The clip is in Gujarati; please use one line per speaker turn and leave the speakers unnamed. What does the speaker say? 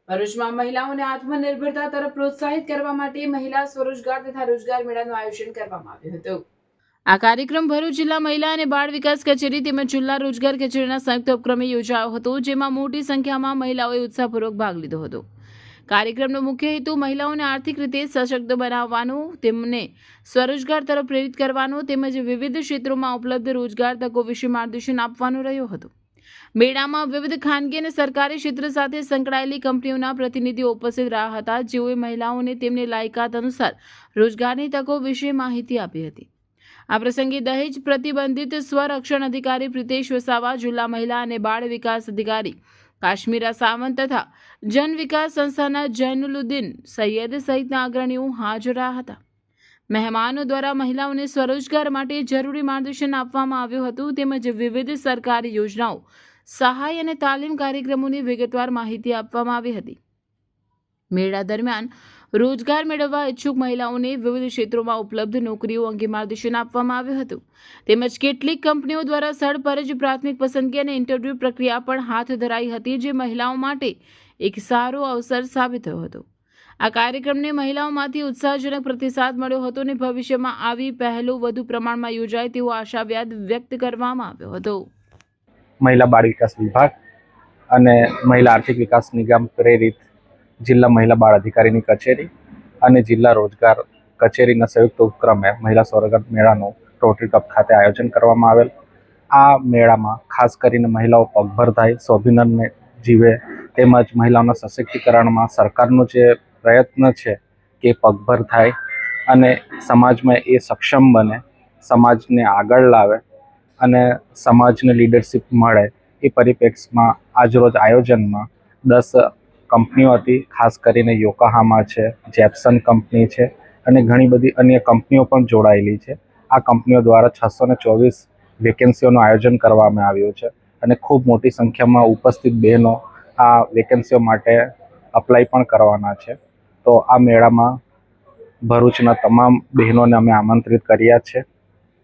ભરૂચમાં મહિલાઓને આત્મનિર્ભરતા તરફ પ્રોત્સાહિત કરવા માટે મહિલા સ્વરોજગાર તથા રોજગાર મેળાનું આયોજન કરવામાં આવ્યું હતું। આ કાર્યક્રમ ભરૂચ જિલ્લા મહિલા અને બાળ વિકાસ કચેરી તેમજ જિલ્લા રોજગાર કચેરીના સંયુક્ત ઉપક્રમે યોજાયો હતો, જેમાં મોટી સંખ્યામાં મહિલાઓએ ઉત્સાહપૂર્વક ભાગ લીધો હતો। કાર્યક્રમનો મુખ્ય હેતુ મહિલાઓને આર્થિક રીતે સશક્ત બનાવવાનો, તેમને સ્વરોજગાર તરફ પ્રેરિત કરવાનો તેમજ વિવિધ ક્ષેત્રોમાં ઉપલબ્ધ રોજગાર તકો વિશે માર્ગદર્શન આપવાનો રહ્યો હતો। મેળામાં વિવિધ ખાનગી અને સરકારી ક્ષેત્ર સાથે સંકળાયેલી કંપનીઓના પ્રતિનિધિઓ ઉપસ્થિત રહ્યા હતા, જેઓએ મહિલાઓને તેમની લાયકાત અનુસાર રોજગારની તકો વિશે માહિતી આપી હતી। આ પ્રસંગે દહેજ પ્રતિબંધિત સ્વરક્ષણ અધિકારી પ્રિતેશ વસાવા, જિલ્લા મહિલા અને બાળ વિકાસ અધિકારી કાશ્મીરા સાવંત તથા જન વિકાસ સંસ્થાના જૈનુલુદ્દીન સૈયદ સહિતના અગ્રણીઓ હાજર રહ્યા હતા। મહેમાનો દ્વારા મહિલાઓને સ્વરોજગાર માટે જરૂરી માર્ગદર્શન આપવામાં આવ્યું હતું, તેમજ વિવિધ સરકારી યોજનાઓ, સહાય અને તાલીમ કાર્યક્રમોની વિગતવાર માહિતી આપવામાં આવી હતી। મેળા દરમિયાન રોજગાર મેળવવા ઈચ્છુક મહિલાઓને વિવિધ ક્ષેત્રોમાં ઉપલબ્ધ નોકરીઓ અંગે માર્ગદર્શન આપવામાં આવ્યું હતું, તેમજ કેટલીક કંપનીઓ દ્વારા સ્થળ પર જ પ્રાથમિક પસંદગી અને ઇન્ટરવ્યૂ પ્રક્રિયા પણ હાથ ધરાઈ હતી, જે મહિલાઓ માટે એક સારો અવસર સાબિત થયો હતો। આ કાર્યક્રમને મહિલાઓમાંથી ઉત્સાહજનક પ્રતિસાદ મળ્યો હતો અને ભવિષ્યમાં આવી પહેલો વધુ પ્રમાણમાં યોજાય તેવો આશાવાદ વ્યક્ત કરવામાં આવ્યો હતો।
મહિલા બાળ વિકાસ વિભાગ અને મહિલા આર્થિક વિકાસ નિગમ પ્રેરિત જિલ્લા મહિલા બાળ અધિકારીની કચેરી અને જિલ્લા રોજગાર કચેરીના સંયુક્ત ઉપક્રમે મહિલા સ્વરોજગાર મેળાનું રોટરી કપ ખાતે આયોજન કરવામાં આવેલ। આ મેળામાં ખાસ કરીને મહિલાઓ પગભર થાય, સ્વાભિમાનને જીવે, તેમજ મહિલાઓના સશક્તિકરણમાં સરકારનો જે પ્રયત્ન છે કે પગભર થાય અને સમાજમાં એ સક્ષમ બને, સમાજને આગળ લાવે અને સમાજને લીડરશિપ મળે, એ પરિપ્રેક્ષમાં આજરોજ આયોજનમાં 10 કંપનીઓ હતી। ખાસ કરીને યોકોહામા છે, જેપ્સન કંપની છે અને ઘણી બધી અન્ય કંપનીઓ પણ જોડાયેલી છે। આ કંપનીઓ દ્વારા 624 વેકેન્સીઓનું આયોજન કરવામાં આવ્યું છે અને ખૂબ મોટી સંખ્યામાં ઉપસ્થિત બહેનો આ વેકેન્સીઓ માટે અપ્લાય પણ કરવાના છે। તો આ મેળામાં ભરૂચના તમામ બહેનોને અમે આમંત્રિત કર્યા છે